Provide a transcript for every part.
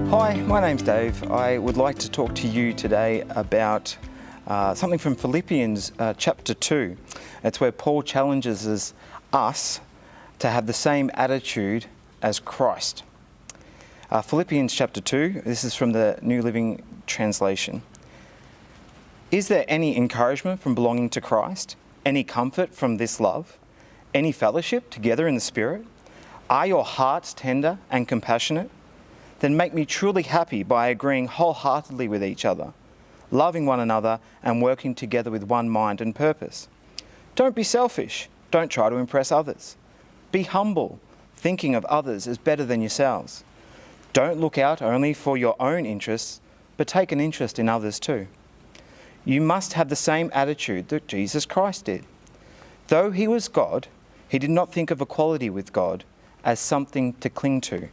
Hi, my name's Dave. I would like to talk to you today about something from Philippians chapter 2. It's where Paul challenges us to have the same attitude as Christ. Philippians chapter 2, this is from the New Living Translation. Is there any encouragement from belonging to Christ? Any comfort from this love? Any fellowship together in the Spirit? Are your hearts tender and compassionate? Then make me truly happy by agreeing wholeheartedly with each other, loving one another and working together with one mind and purpose. Don't be selfish. Don't try to impress others. Be humble, thinking of others as better than yourselves. Don't look out only for your own interests, but take an interest in others too. You must have the same attitude that Jesus Christ did. Though he was God, he did not think of equality with God as something to cling to.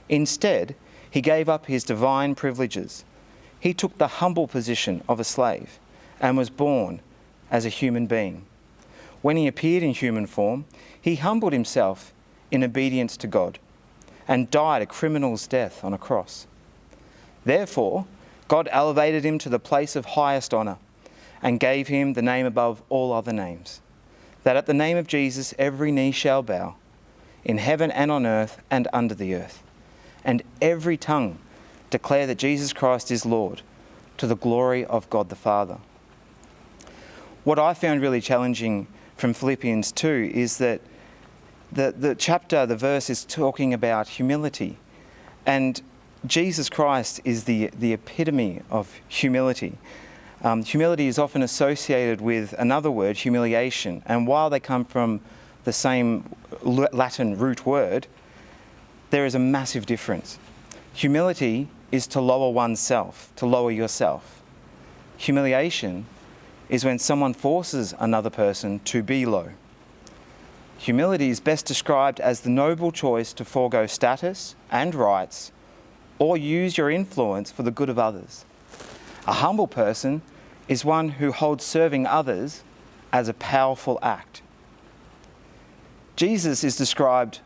Instead, he gave up his divine privileges. He took the humble position of a slave and was born as a human being. When he appeared in human form, he humbled himself in obedience to God and died a criminal's death on a cross. Therefore, God elevated him to the place of highest honour and gave him the name above all other names, that at the name of Jesus every knee shall bow, in heaven and on earth and under the earth, and every tongue declare that Jesus Christ is Lord, to the glory of God the Father. What I found really challenging from Philippians 2 is that the verse is talking about humility, and Jesus Christ is the epitome of humility. Humility is often associated with another word, humiliation, and while they come from the same Latin root word, there is a massive difference. Humility is to lower oneself, to lower yourself. Humiliation is when someone forces another person to be low. Humility is best described as the noble choice to forego status and rights or use your influence for the good of others. A humble person is one who holds serving others as a powerful act. Jesus is described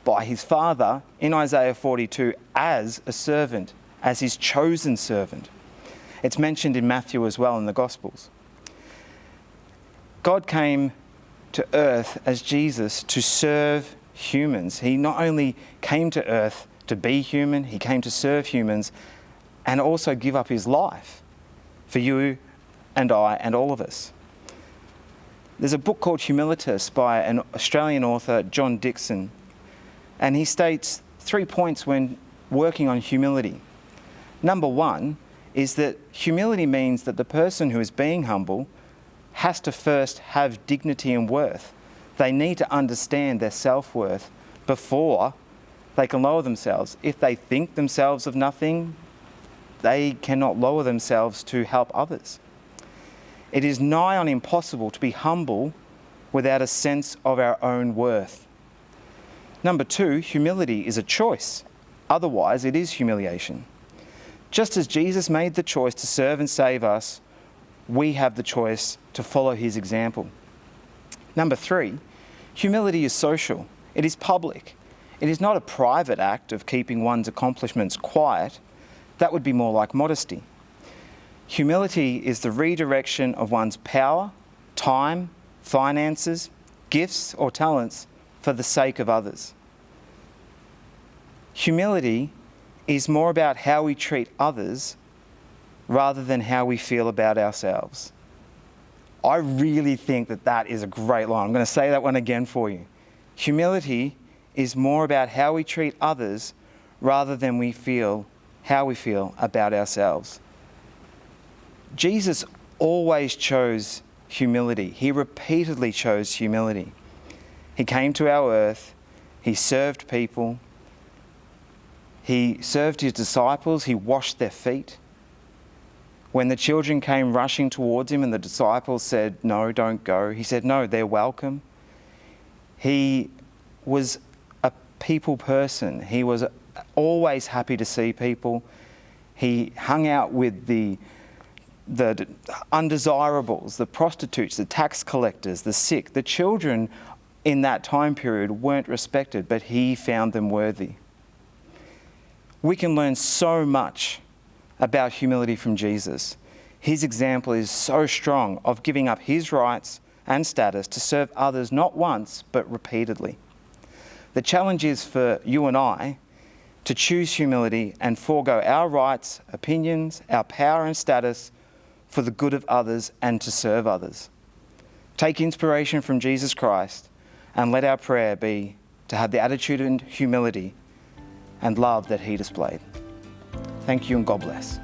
by his Father in Isaiah 42 as a servant, as his chosen servant. It's mentioned in Matthew as well in the Gospels. God came to earth as Jesus to serve humans. He not only came to earth to be human, he came to serve humans and also give up his life for you and I and all of us. There's a book called Humilitas by an Australian author, John Dixon, and he states 3 points when working on humility. Number one is that humility means that the person who is being humble has to first have dignity and worth. They need to understand their self-worth before they can lower themselves. If they think themselves of nothing, they cannot lower themselves to help others. It is nigh on impossible to be humble without a sense of our own worth. Number two, humility is a choice. Otherwise, it is humiliation. Just as Jesus made the choice to serve and save us, we have the choice to follow his example. Number three, humility is social. It is public. It is not a private act of keeping one's accomplishments quiet. That would be more like modesty. Humility is the redirection of one's power, time, finances, gifts or talents for the sake of others. Humility is more about how we treat others rather than how we feel about ourselves. I really think that is a great line. I'm going to say that one again for you. Humility is more about how we treat others rather than how we feel about ourselves. Jesus always chose humility. He repeatedly chose humility. He came to our earth. He served people. He served his disciples. He washed their feet. When the children came rushing towards him and the disciples said, "No, don't go," he said, "No, they're welcome." He was a people person. He was always happy to see people. He hung out with the undesirables, the prostitutes, the tax collectors, the sick. The children in that time period weren't respected, but he found them worthy. We can learn so much about humility from Jesus. His example is so strong of giving up his rights and status to serve others not once, but repeatedly. The challenge is for you and I to choose humility and forego our rights, opinions, our power and status for the good of others and to serve others. Take inspiration from Jesus Christ and let our prayer be to have the attitude and humility and love that he displayed. Thank you and God bless.